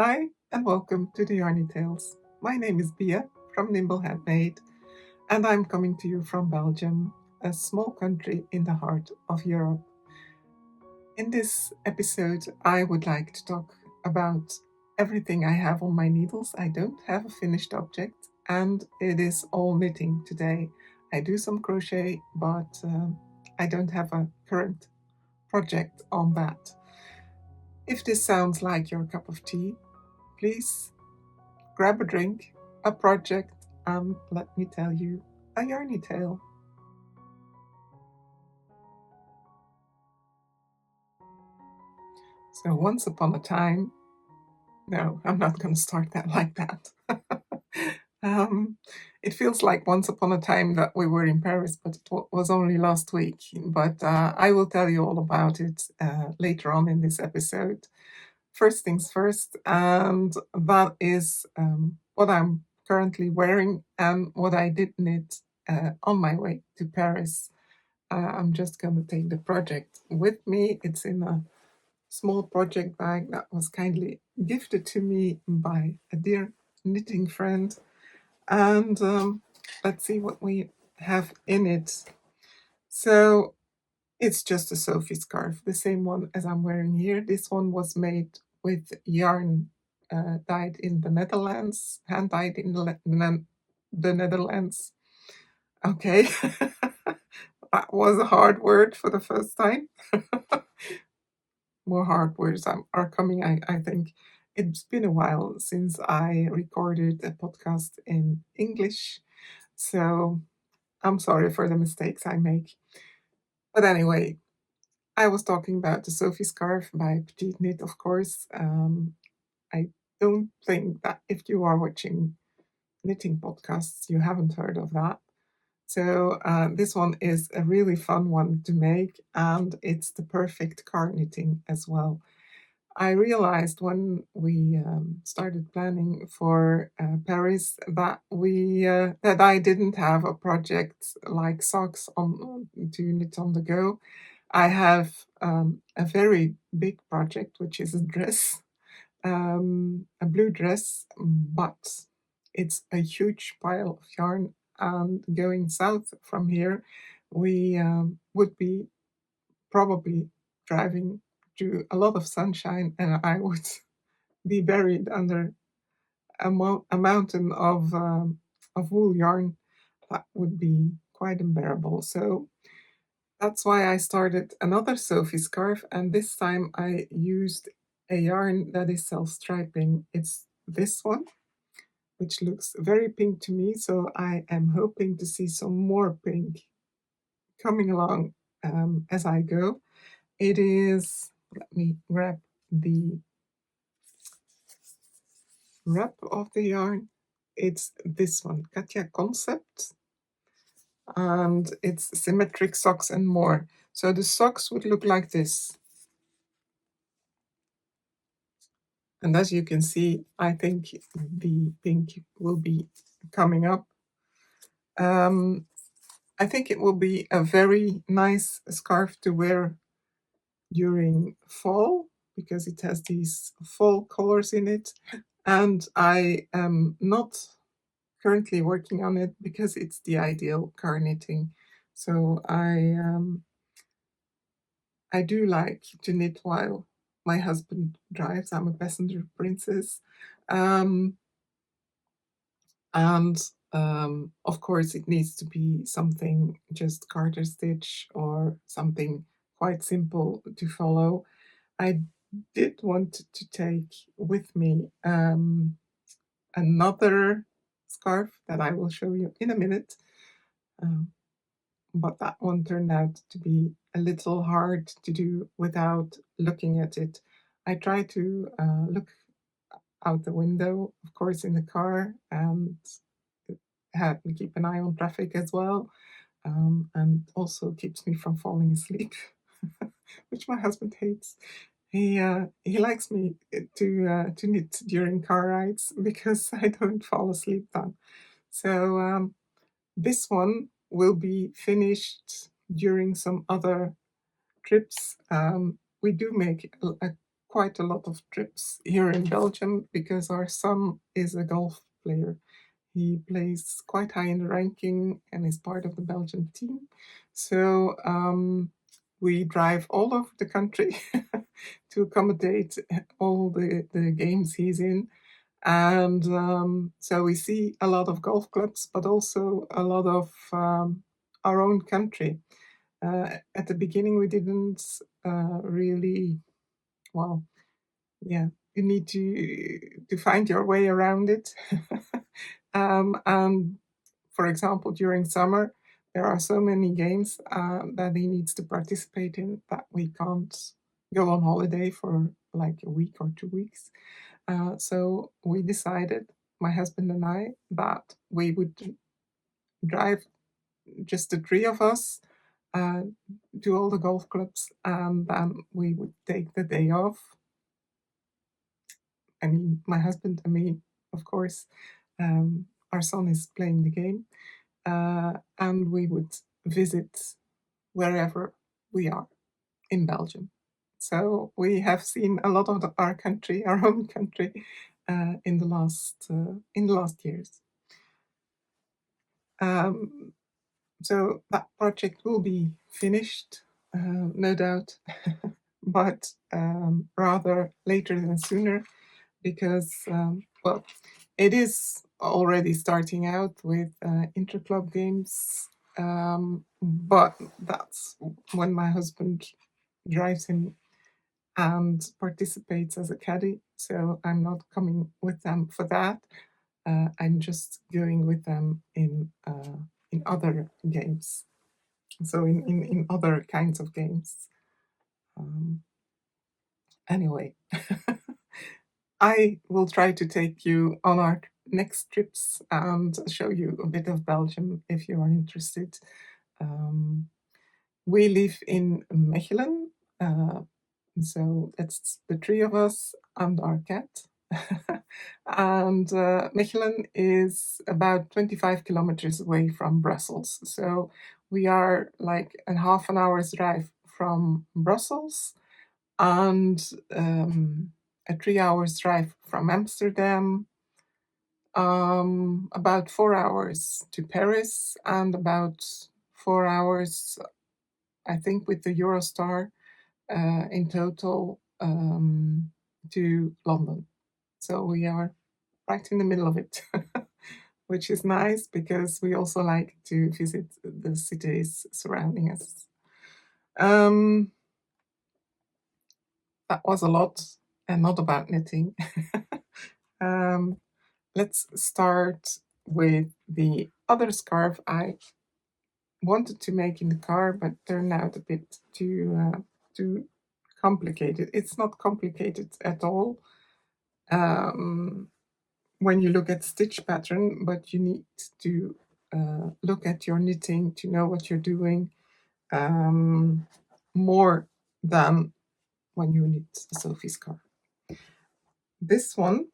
Hi and welcome to the Yarny Tales. My name is Bia from NIMBLE.HANDMADE and I'm coming to you from Belgium, a small country in the heart of Europe. In this episode, I would like to talk about everything I have on my needles. I don't have a finished object and it is all knitting today. I do some crochet, but I don't have a current project on that. If this sounds like your cup of tea, please grab a drink, a project, and let me tell you a yarny tale. So once upon a time, no, I'm not going to start that like that. um, it feels like once upon a time that we were in Paris, but it was only last week. But I will tell you all about it later on in this episode. First things first, and that is what I'm currently wearing and what I did knit on my way to Paris. I'm just going to take the project with me. It's in a small project bag that was kindly gifted to me by a dear knitting friend. And let's see what we have in it. So it's just a Sophie scarf, the same one as I'm wearing here. This one was made with yarn dyed in the Netherlands, hand dyed in the Netherlands. Okay, that was a hard word for the first time. More hard words are coming, I think. It's been a while since I recorded a podcast in English, so I'm sorry for the mistakes I make. But anyway, I was talking about the Sophie scarf by PetiteKnit, of course. I don't think that if you are watching knitting podcasts, you haven't heard of that. So this one is a really fun one to make, and it's the perfect car knitting as well. I realized when we started planning for Paris that that I didn't have a project like socks on to knit on the go. I have a very big project, which is a dress, a blue dress, but it's a huge pile of yarn. And going south from here, we would be probably driving through a lot of sunshine, and I would be buried under a mountain of wool yarn. That would be quite unbearable. So that's why I started another Sophie scarf, and this time I used a yarn that is self-striping. It's this one, which looks very pink to me, so I am hoping to see some more pink coming along as I go. It is, let me grab the wrap of the yarn. It's this one, Katja Concept, and it's symmetric socks and more. So the socks would look like this. And as you can see, I think the pink will be coming up. I think it will be a very nice scarf to wear during fall because it has these fall colors in it. And I am not currently working on it because it's the ideal car knitting. So I do like to knit while my husband drives. I'm a passenger princess. Um, and of course, it needs to be something just garter stitch or something quite simple to follow. I did want to take with me another scarf that I will show you in a minute. But that one turned out to be a little hard to do without looking at it. I try to look out the window, of course, in the car, and keep an eye on traffic as well. And also keeps me from falling asleep, which my husband hates. He likes me to knit during car rides because I don't fall asleep then. So this one will be finished during some other trips. We do make quite a lot of trips here in Belgium because our son is a golf player. He plays quite high in the ranking and is part of the Belgian team. So we drive all over the country to accommodate all the games he's in. And so we see a lot of golf clubs, but also a lot of our own country. At the beginning, we didn't really, well, yeah, you need to find your way around it. And for example, during summer, there are so many games that he needs to participate in that we can't go on holiday for like a week or 2 weeks. So we decided, my husband and I, that we would drive just the three of us uh, to all the golf clubs, and then we would take the day off. I mean, my husband and me, of course. Our son is playing the game, and we would visit wherever we are in Belgium. So we have seen a lot of our country, our own country, in the last years. Um, so that project will be finished, no doubt, but rather later than sooner, because well, it is already starting out with interclub games, but that's when my husband drives him and participates as a caddy. So I'm not coming with them for that. I'm just going with them in other games. So in other kinds of games. Um, anyway, I will try to take you on our next trips and show you a bit of Belgium if you are interested. Um, we live in Mechelen, so it's the three of us and our cat. And Mechelen is about 25 kilometers away from Brussels. So we are like a half an hour's drive from Brussels, and a 3 hours drive from Amsterdam, about 4 hours to Paris, and about 4 hours, I think, with the Eurostar in total to London. So we are right in the middle of it, which is nice because we also like to visit the cities surrounding us. Um, that was a lot and not about knitting. Let's start with the other scarf I wanted to make in the car, but turned out a bit too complicated. It's not complicated at all when you look at stitch pattern, but you need to look at your knitting to know what you're doing more than when you knit Sophie's scarf. This one,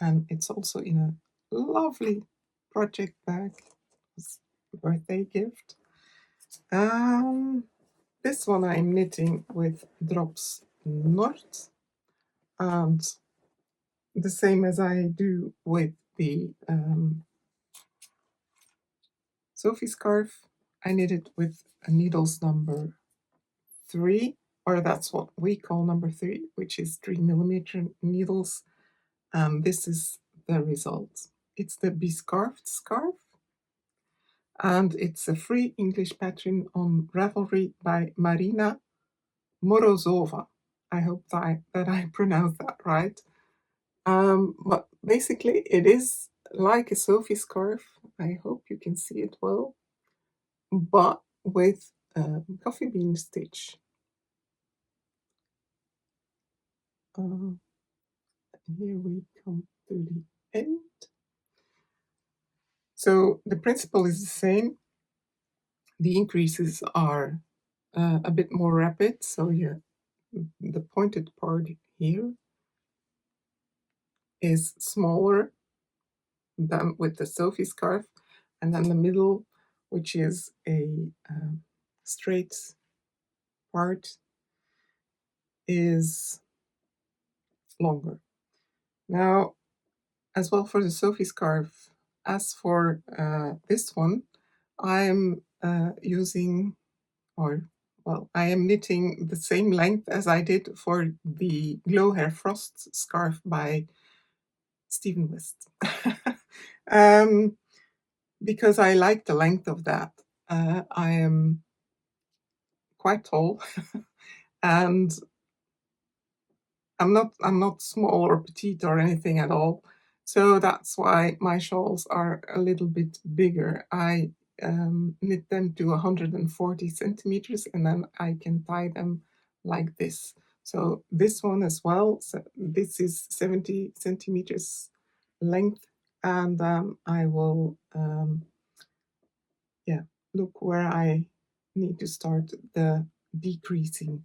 and it's also in a lovely project bag, it's a birthday gift. This one I'm knitting with Drops North, and the same as I do with the Sophie scarf, I knit it with a needles number 3, or that's what we call number 3, which is 3mm needles, and this is the result. It's the Bescarfed scarf, and it's a free English pattern on Ravelry by Marina, Morozova. I hope that I pronounced that right. But basically, it is like a Sophie scarf. I hope you can see it well, but with coffee bean stitch. Here we come to the end. So the principle is the same. The increases are a bit more rapid. So the pointed part here is smaller than with the Sophie scarf, and then the middle, which is a straight part, is longer. Now, as well for the Sophie scarf, as for this one, I'm using, or well, I am knitting the same length as I did for the Glow Hair Frost scarf by Stephen West. um, because I like the length of that. I am quite tall, and I'm not small or petite or anything at all. So that's why my shawls are a little bit bigger. I knit them to 140 centimeters, and then I can tie them like this. So this one as well, so this is 70 centimeters length, and I will yeah, look where I need to start the decreasing.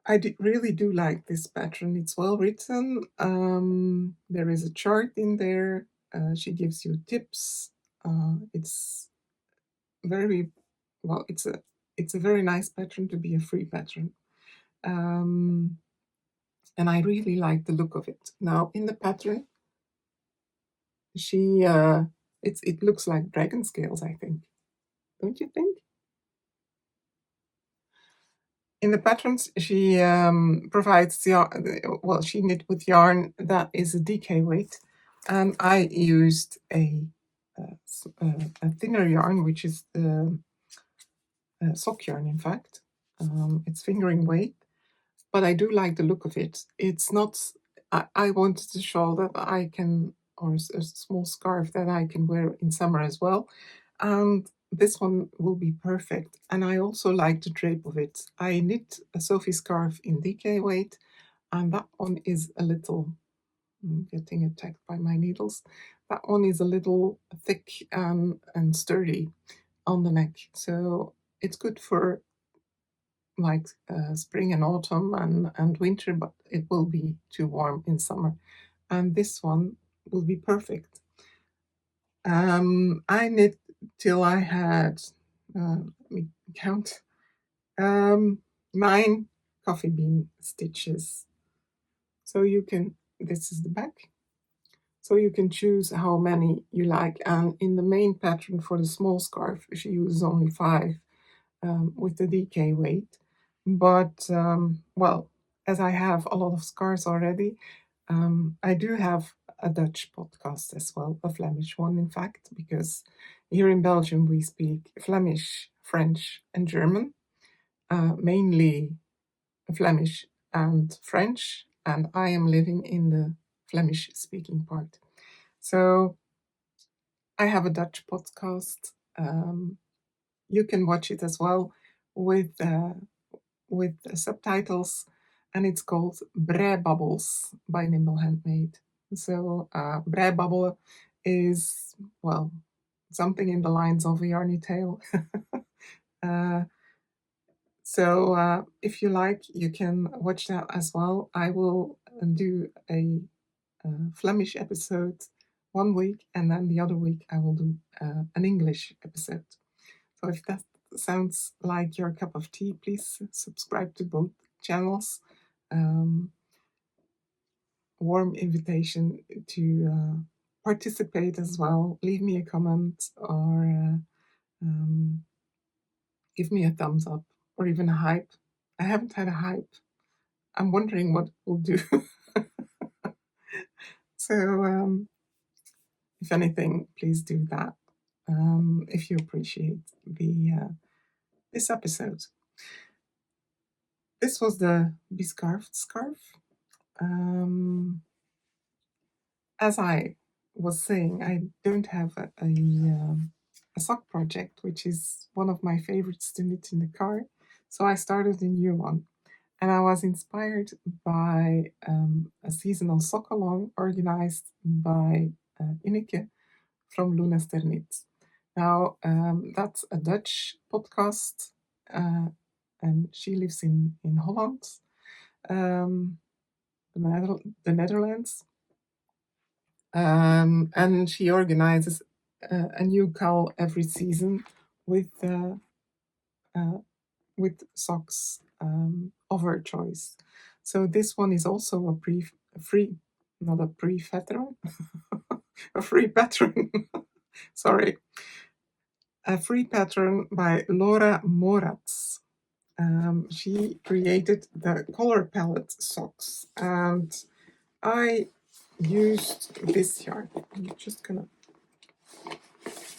I really do like this pattern. It's well written. There is a chart in there. She gives you tips. It's very well. It's a very nice pattern to be a free pattern, and I really like the look of it. Now in the pattern, she it looks like dragon scales. I think, don't you think? In the patterns, she provides well, she knit with yarn that is a DK weight, and I used a thinner yarn, which is the sock yarn. In fact, it's fingering weight, but I do like the look of it. It's not. I wanted a shawl that I can, or a small scarf that I can wear in summer as well, and this one will be perfect. And I also like the drape of it. I knit a Sophie scarf in DK weight, and that one is a little. I'm getting attacked by my needles. That one is a little thick and sturdy on the neck, so it's good for like spring and autumn and winter, but it will be too warm in summer. And this one will be perfect. I knit till I had, let me count, 9 coffee bean stitches. So you can, this is the back. So you can choose how many you like. And in the main pattern for the small scarf, she uses only 5 with the DK weight. But, well, as I have a lot of scarves already, I do have a Dutch podcast as well, a Flemish one, in fact, because here in Belgium we speak Flemish, French, and German, mainly Flemish and French, and I am living in the Flemish speaking part. So I have a Dutch podcast. You can watch it as well with subtitles, and it's called Breibubbles by Nimble Handmade. So Breibubble is, well, something in the lines of a Yarny tale. So if you like, you can watch that as well. I will do a Flemish episode one week, and then the other week I will do an English episode. So if that sounds like your cup of tea, please subscribe to both channels. Warm invitation to participate as well. Leave me a comment or give me a thumbs up or even a hype. I haven't had a hype. I'm wondering what we'll do. So if anything, please do that if you appreciate this episode. This was the Bescarfed scarf. As I was saying, I don't have a sock project, which is one of my favorites to knit in the car. So I started a new one. And I was inspired by a seasonal sock along organized by Ineke from Knit. Now, that's a Dutch podcast, and she lives in Holland, um, the Netherlands. And she organizes a new KAL every season with socks of her choice. So this one is also free, not a pre-pattern, a free pattern. Sorry, a free pattern by Laura Moorats. She created the color palette socks, and I used this yarn. I'm just gonna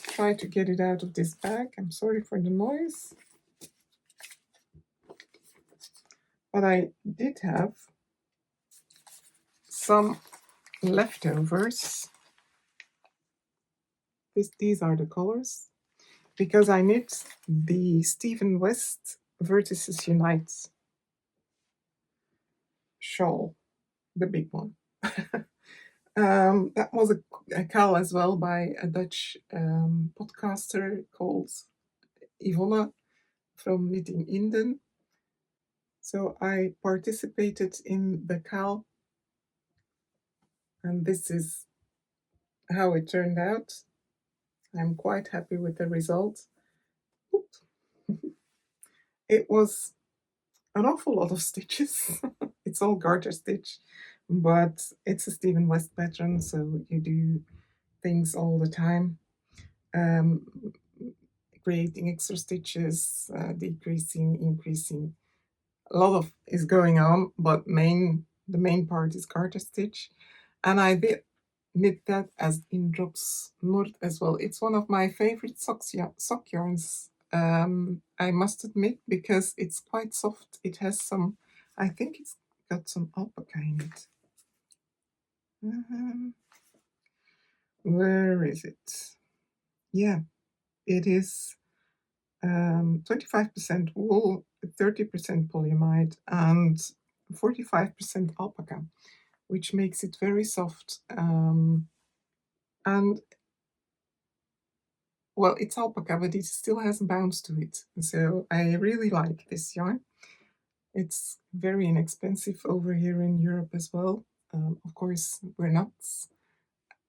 try to get it out of this bag. I'm sorry for the noise. But I did have some leftovers. These are the colors. Because I knit the Stephen West Vertices Unite shawl, the big one. That was a KAL as well by a Dutch podcaster called Yvonne from Knitting Inden. So I participated in the KAL, and this is how it turned out. I'm quite happy with the result. It was an awful lot of stitches. It's all garter stitch, but it's a Stephen West pattern, so you do things all the time. Creating extra stitches, decreasing, increasing. A lot of is going on, but the main part is garter stitch. And I did knit that as in drops Noord as well. It's one of my favorite sock yarns, I must admit, because it's quite soft. It has some, I think it's got some alpaca in it. Where is it? Yeah, it is 25% wool, 30% polyamide, and 45% alpaca, which makes it very soft. And well, it's alpaca, but it still has bounce to it. So I really like this yarn. It's very inexpensive over here in Europe as well. Of course, we're not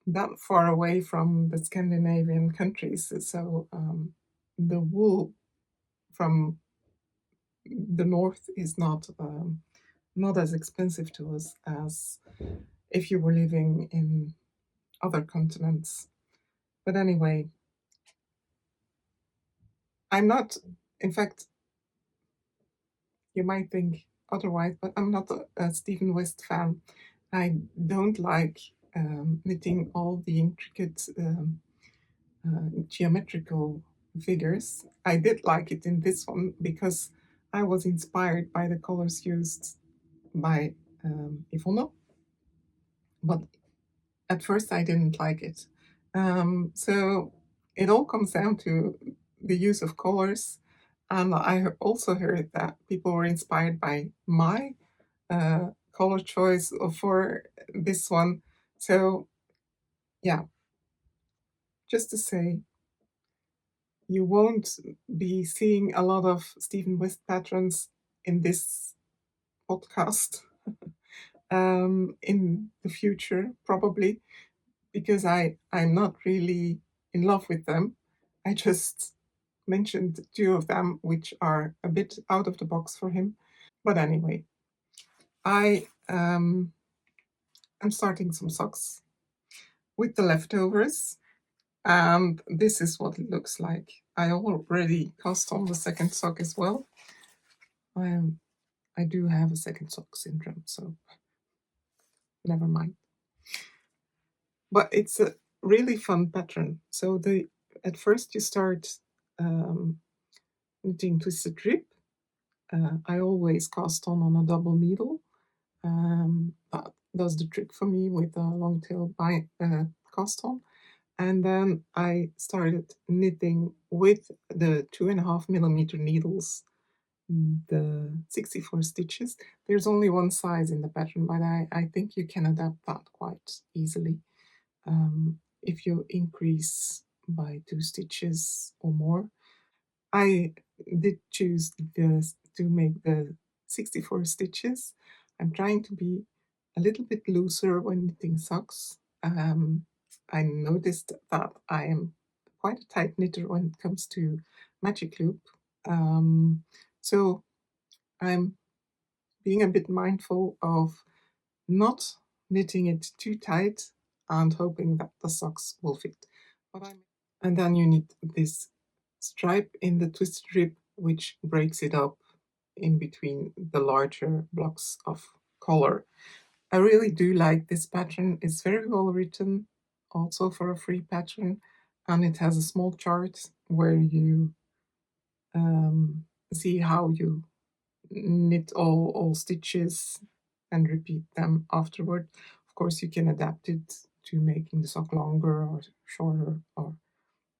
that far away from the Scandinavian countries, so the wool from the north is not as expensive to us as if you were living in other continents. But anyway, I'm not, in fact, you might think otherwise, but I'm not a Stephen West fan. I don't like knitting all the intricate geometrical figures. I did like it in this one because I was inspired by the colors used by Yvonne, but at first I didn't like it. So it all comes down to the use of colors. And I also heard that people were inspired by my color choice for this one. So yeah, just to say, you won't be seeing a lot of Stephen West patterns in this podcast in the future, probably, because I'm not really in love with them. I just mentioned two of them, which are a bit out of the box for him. But anyway, I'm starting some socks with the leftovers, and this is what it looks like. I already cast on the second sock as well. I do have a second sock syndrome, so never mind. But it's a really fun pattern. So at first you start knitting twisted rib. I always cast on a double needle. That does the trick for me with a long tail cast on. And then I started knitting with the 2.5mm needles, the 64 stitches. There's only one size in the pattern, but I think you can adapt that quite easily. If you increase by 2 stitches or more. I did choose to make the 64 stitches. I'm trying to be a little bit looser when knitting socks. I noticed that I am quite a tight knitter when it comes to magic loop. So I'm being a bit mindful of not knitting it too tight and hoping that the socks will fit. And then you need this stripe in the twisted rib, which breaks it up in between the larger blocks of color. I really do like this pattern. It's very well written, also for a free pattern, and it has a small chart where you see how you knit all stitches and repeat them afterward. Of course, you can adapt it to making the sock longer or shorter or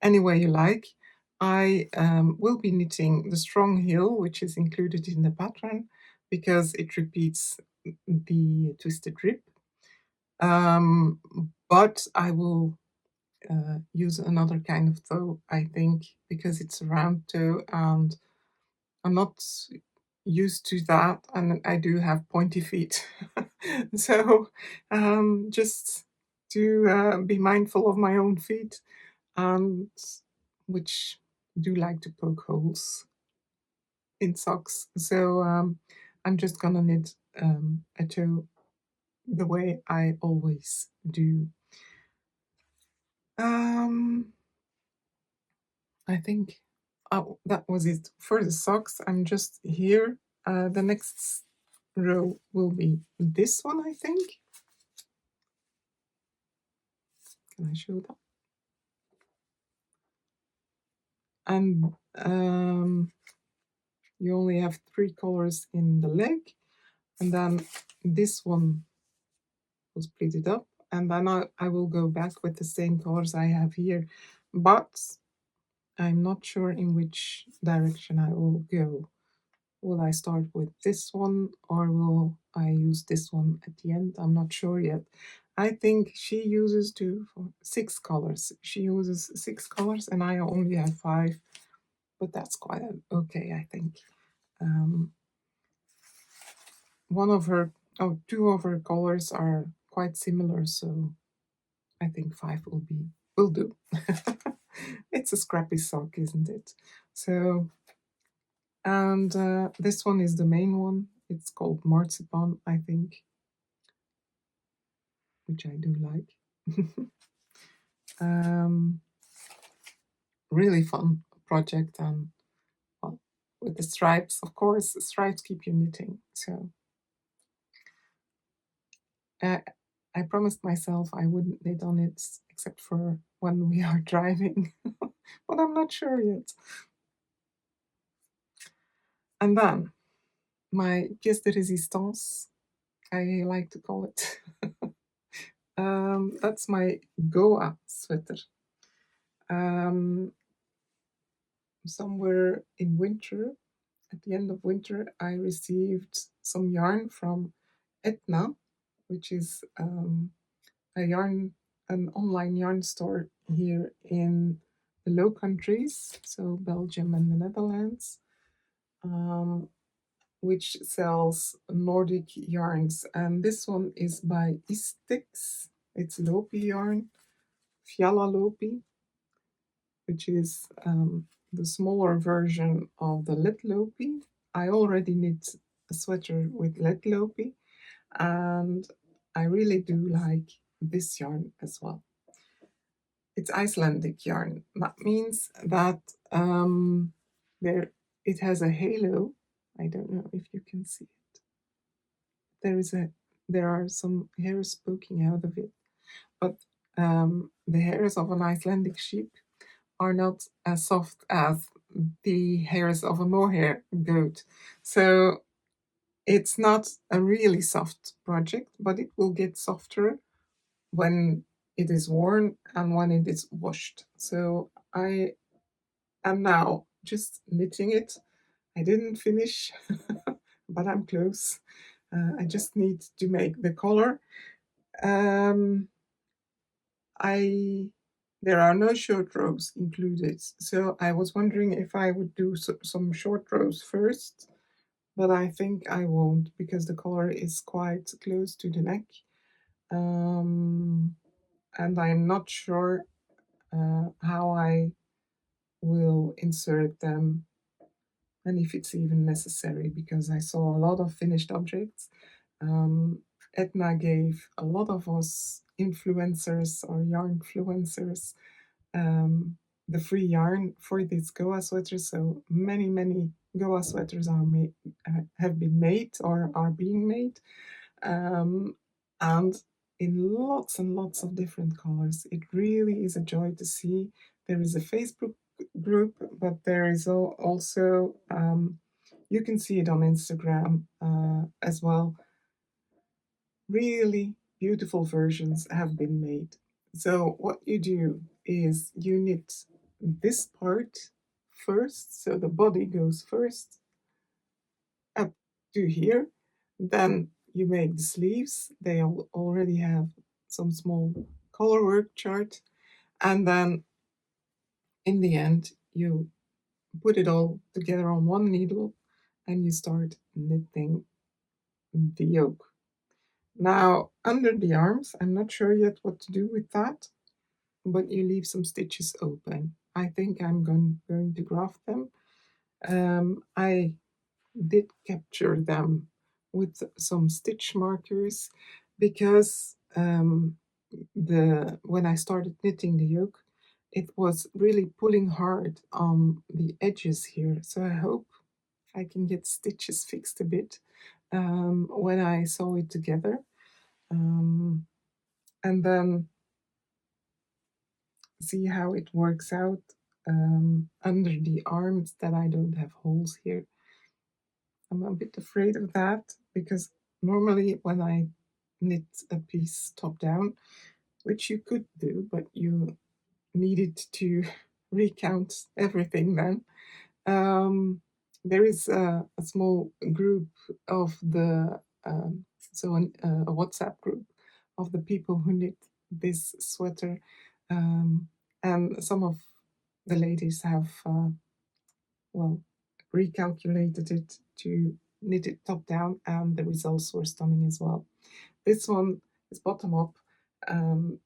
any way you like. I will be knitting the strong heel, which is included in the pattern because it repeats the twisted rib. Um, but I will use another kind of toe, I think, because it's a round toe and I'm not used to that, and I do have pointy feet. So just to be mindful of my own feet, and which do like to poke holes in socks. So I'm just gonna knit a toe the way I always do. Um, I think that was it for the socks. I'm just here. The next row will be this one, I think. Can I show that? And you only have 3 colors in the leg, and then this one will split it up, and then I will go back with the same colors I have here, but I'm not sure in which direction I will go. Will I start with this one or will I use this one at the end? I'm not sure yet. I think she uses 6 colors. She uses 6 colors and I only have 5, but that's quite okay, I think. Two of her colors are quite similar, so I think 5 will do. It's a scrappy sock, isn't it? So, and this one is the main one. It's called Marzipan, I think, which I do like. Really fun project, and well, with the stripes, of course, the stripes keep you knitting. So I promised myself I wouldn't knit on it except for when we are driving, but I'm not sure yet. And then my pièce de résistance, I like to call it. That's my Goa sweater. Somewhere in winter, at the end of winter, I received some yarn from Eddna, which is an online yarn store here in the Low Countries, so Belgium and the Netherlands, which sells Nordic yarns. And this one is by Istix. It's Lopi yarn, Fiala Lopi, which is the smaller version of the Let Lopi. I already knit a sweater with Let Lopi, and I really do like this yarn as well. It's Icelandic yarn. That means that it has a halo. I don't know if you can see it. There are some hairs poking out of it, but the hairs of an Icelandic sheep are not as soft as the hairs of a mohair goat. So it's not a really soft project, but it will get softer when it is worn and when it is washed. So I am now just knitting it. I didn't finish, but I'm close. I just need to make the collar. There are no short rows included, so I was wondering if I would do some short rows first, but I think I won't because the collar is quite close to the neck, and I'm not sure how I will insert them and if it's even necessary, because I saw a lot of finished objects. Um, Eddna gave a lot of us influencers or yarn influencers um, the free yarn for this Goa sweater. So many Goa sweaters are made, have been made or are being made, um, and in lots and lots of different colors. It really is a joy to see. There is a Facebook group, but there is also you can see it on Instagram as well. Really beautiful versions have been made. So what you do is you knit this part first, so the body goes first up to here. Then you make the sleeves. They already have some small color work chart. And then in the end, you put it all together on one needle and you start knitting the yoke. Now, under the arms, I'm not sure yet what to do with that, but you leave some stitches open. I think I'm going to graft them. I did capture them with some stitch markers because when I started knitting the yoke, it was really pulling hard on the edges here. So I hope I can get stitches fixed a bit when I sew it together. Um, and then see how it works out under the arms, that I don't have holes here. I'm a bit afraid of that because normally when I knit a piece top down, which you could do, but you needed to recount everything then. There is a small group of the, a WhatsApp group of the people who knit this sweater, um, and some of the ladies have, well, recalculated it to knit it top down, and the results were stunning as well. This one is bottom up. Um,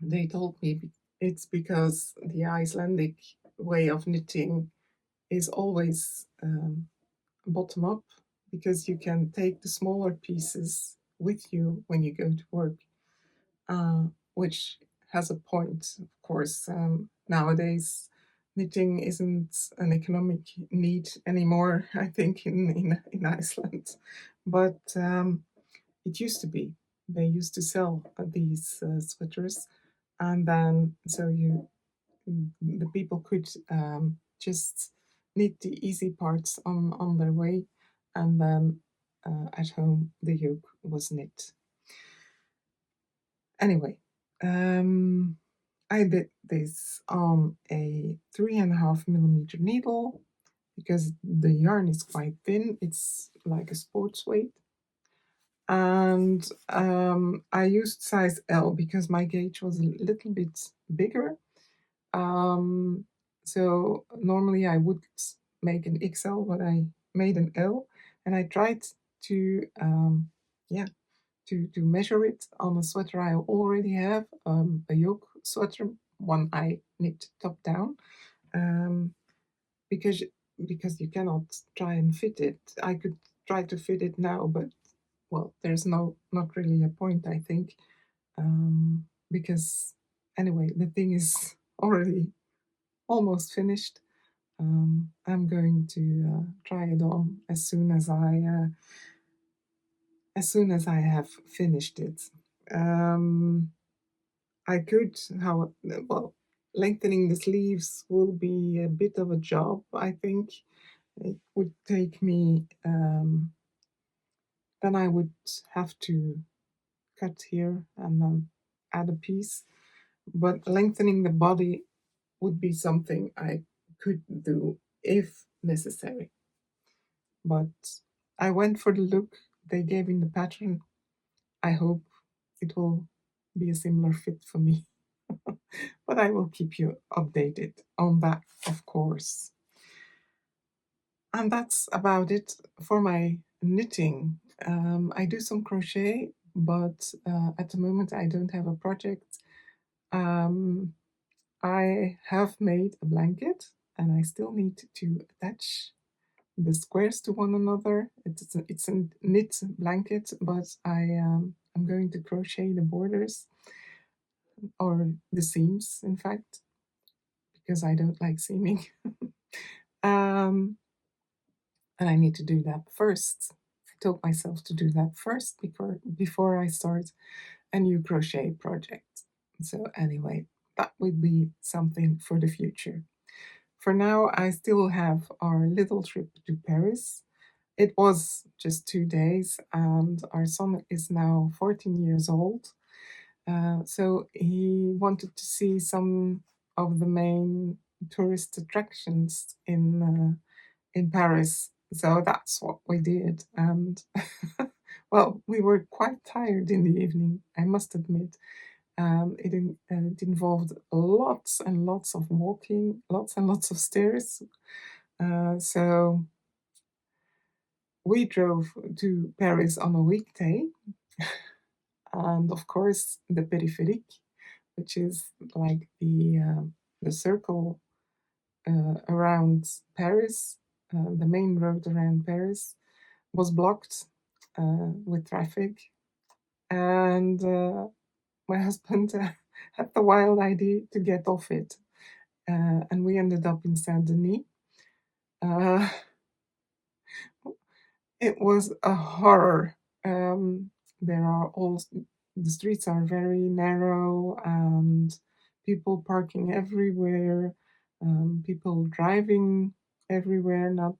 they told me it's because the Icelandic way of knitting is always bottom up, because you can take the smaller pieces with you when you go to work, which has a point, of course. Nowadays, knitting isn't an economic need anymore, I think, in Iceland. But it used to be. They used to sell these sweaters, and then the people could just knit the easy parts on their way, and then at home the yoke was knit. Anyway, I did this on a 3.5mm needle because the yarn is quite thin. It's like a sports weight. And I used size L because my gauge was a little bit bigger. So normally I would make an XL, but I made an L, and I tried to yeah, to measure it on a sweater I already have, a yoke sweater, one I knit top down, um, because you cannot try and fit it. I could try to fit it now, but well, there's not really a point, I think, because anyway, the thing is already almost finished. I'm going to try it on as soon as I have finished it. I could, how well, lengthening the sleeves will be a bit of a job. I think it would take me. Then I would have to cut here and then add a piece. But lengthening the body would be something I could do if necessary. But I went for the look they gave in the pattern. I hope it will be a similar fit for me. But I will keep you updated on that, of course. And that's about it for my knitting. I do some crochet, but at the moment I don't have a project. I have made a blanket, and I still need to attach the squares to one another. It's a knit blanket, but I'm going to crochet the borders, or the seams, in fact, because I don't like seaming. um, and I need to do that first. I told myself to do that first before I start a new crochet project. So anyway, that would be something for the future. For now, I still have our little trip to Paris. It was just 2 days, and our son is now 14 years old. So he wanted to see some of the main tourist attractions in Paris. So that's what we did. And well, we were quite tired in the evening, I must admit. It involved lots and lots of walking, lots and lots of stairs. So we drove to Paris on a weekday, and of course the périphérique, which is like the circle around Paris, the main road around Paris, was blocked with traffic, and my husband had the wild idea to get off it, and we ended up in Saint Denis. Uh, it was a horror. There are all the streets are very narrow, and people parking everywhere, people driving everywhere, not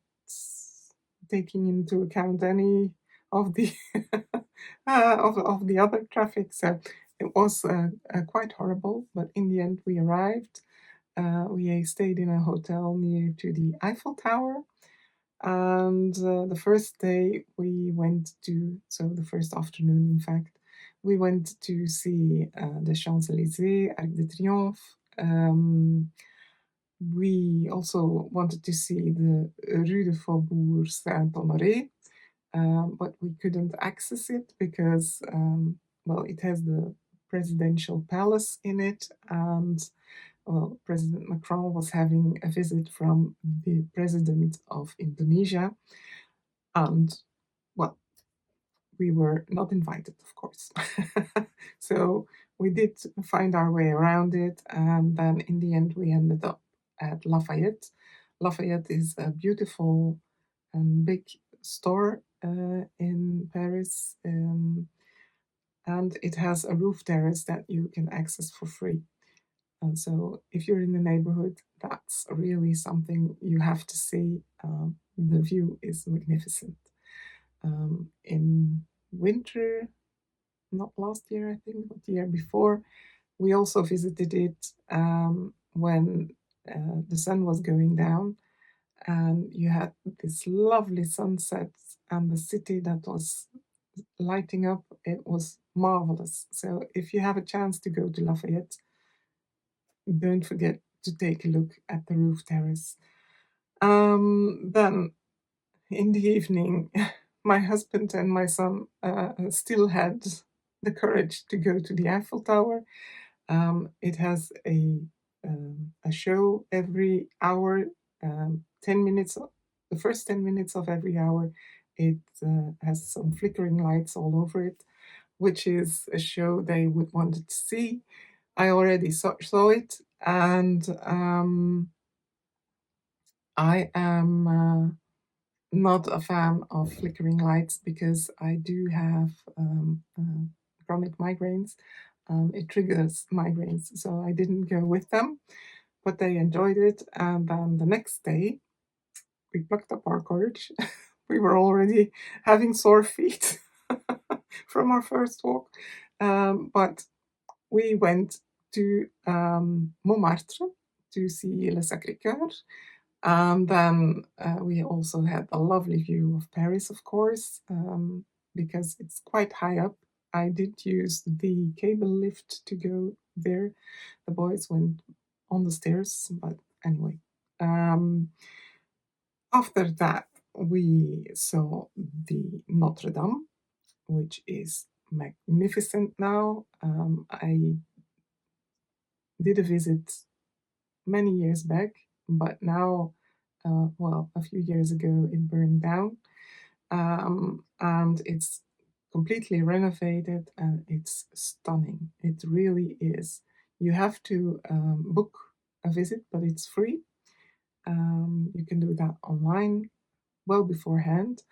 taking into account any of the of the other traffic. So it was quite horrible. But in the end, we arrived. We stayed in a hotel near to the Eiffel Tower. And the first day we went to, so the first afternoon, in fact, we went to see the Champs-Élysées, Arc de Triomphe. We also wanted to see the Rue de Faubourg Saint-Honoré, but we couldn't access it because, well, it has the presidential palace in it, and well, President Macron was having a visit from the president of Indonesia, and well, we were not invited, of course. So we did find our way around it, and then in the end, we ended up at Lafayette. Lafayette is a beautiful and big store in Paris, and it has a roof terrace that you can access for free. And so, if you're in the neighborhood, that's really something you have to see. The view is magnificent. In winter, not last year, I think, but the year before, we also visited it when the sun was going down, and you had this lovely sunset and the city that was lighting up. It was marvelous. So, if you have a chance to go to Lafayette, don't forget to take a look at the roof terrace. Then in the evening, my husband and my son still had the courage to go to the Eiffel Tower. It has a show every hour, 10 minutes, the first 10 minutes of every hour. It has some flickering lights all over it, which is a show they would wanted to see. I already saw it, and I am not a fan of flickering lights because I do have chronic migraines. It triggers migraines, so I didn't go with them, but they enjoyed it. And then the next day, we plucked up our courage. We were already having sore feet from our first walk, but we went to Montmartre to see Le Sacré-Cœur. And then we also had a lovely view of Paris, of course, because it's quite high up. I did use the cable lift to go there. The boys went on the stairs, but anyway. After that, we saw the Notre Dame, which is magnificent now. I did a visit many years back, but now, well, a few years ago, it burned down, and it's completely renovated, and it's stunning. It really is. You have to book a visit, but it's free. You can do that online well beforehand,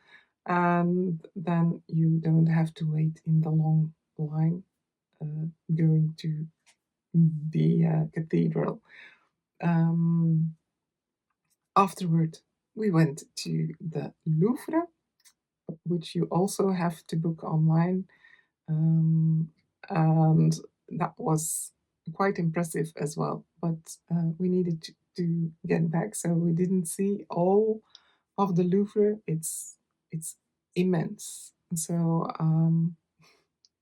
and then you don't have to wait in the long line going to the cathedral. Um, Afterward, we went to the Louvre, which you also have to book online, and that was quite impressive as well. But we needed to get back, so we didn't see all of the Louvre. It's immense, so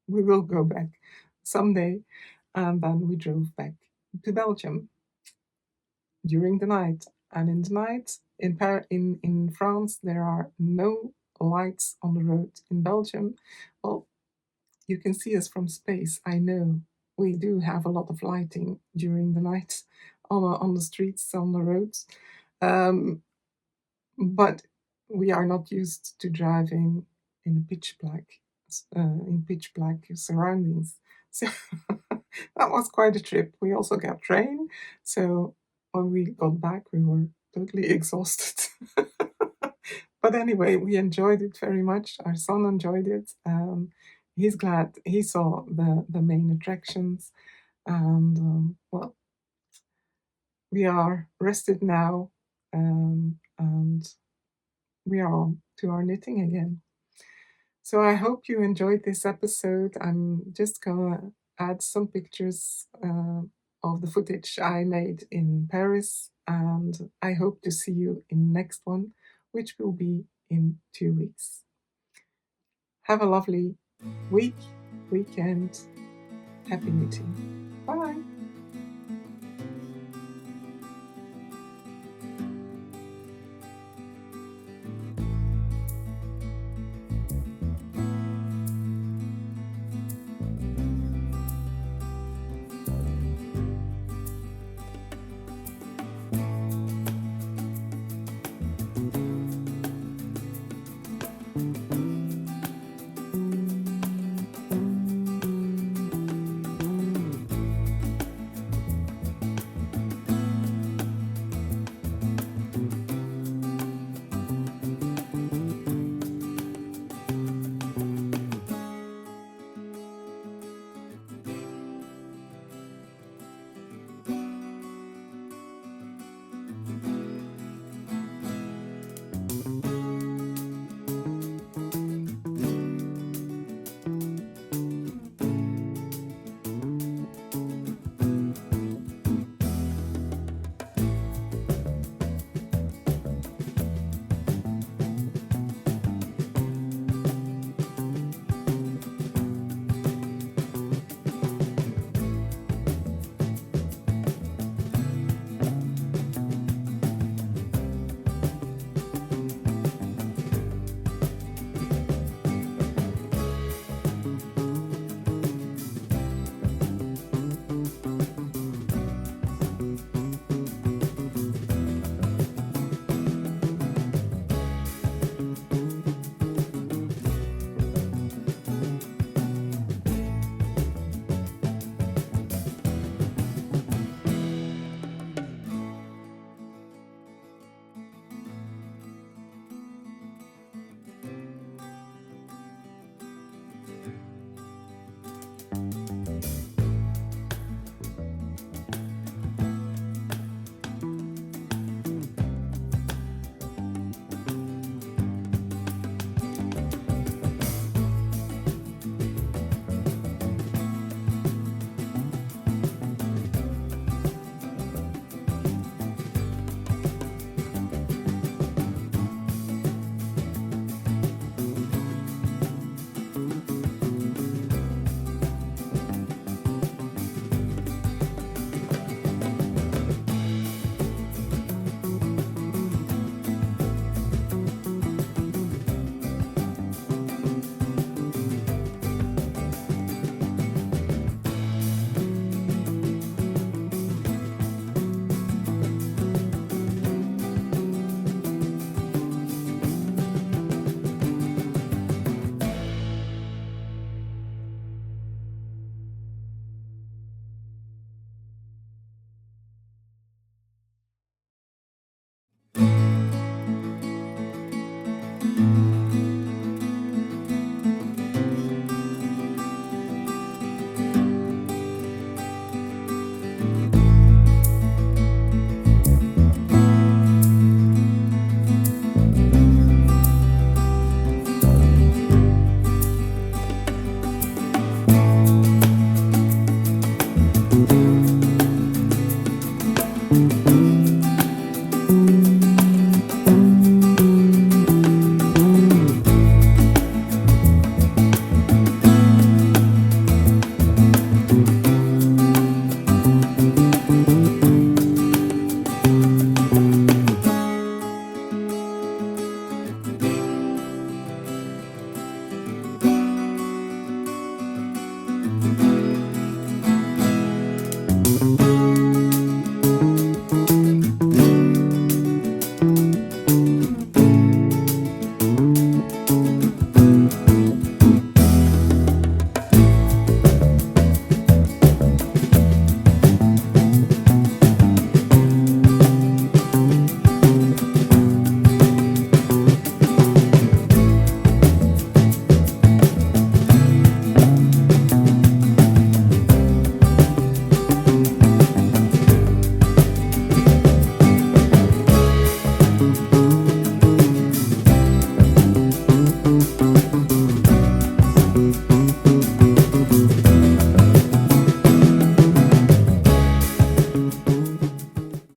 we will go back someday. And then we drove back to Belgium during the night. And in the night, in France, there are no lights on the road. In Belgium, well, you can see us from space. I know we do have a lot of lighting during the night on the streets, on the roads, um, but we are not used to driving in pitch black surroundings. So that was quite a trip. We also got train, so when we got back, we were totally exhausted. But anyway, we enjoyed it very much. Our son enjoyed it. He's glad he saw the main attractions, and well, we are rested now, and we are on to our knitting again. So I hope you enjoyed this episode. I'm just gonna add some pictures of the footage I made in Paris, and I hope to see you in the next one, which will be in 2 weeks. Have a lovely week, weekend. Happy knitting.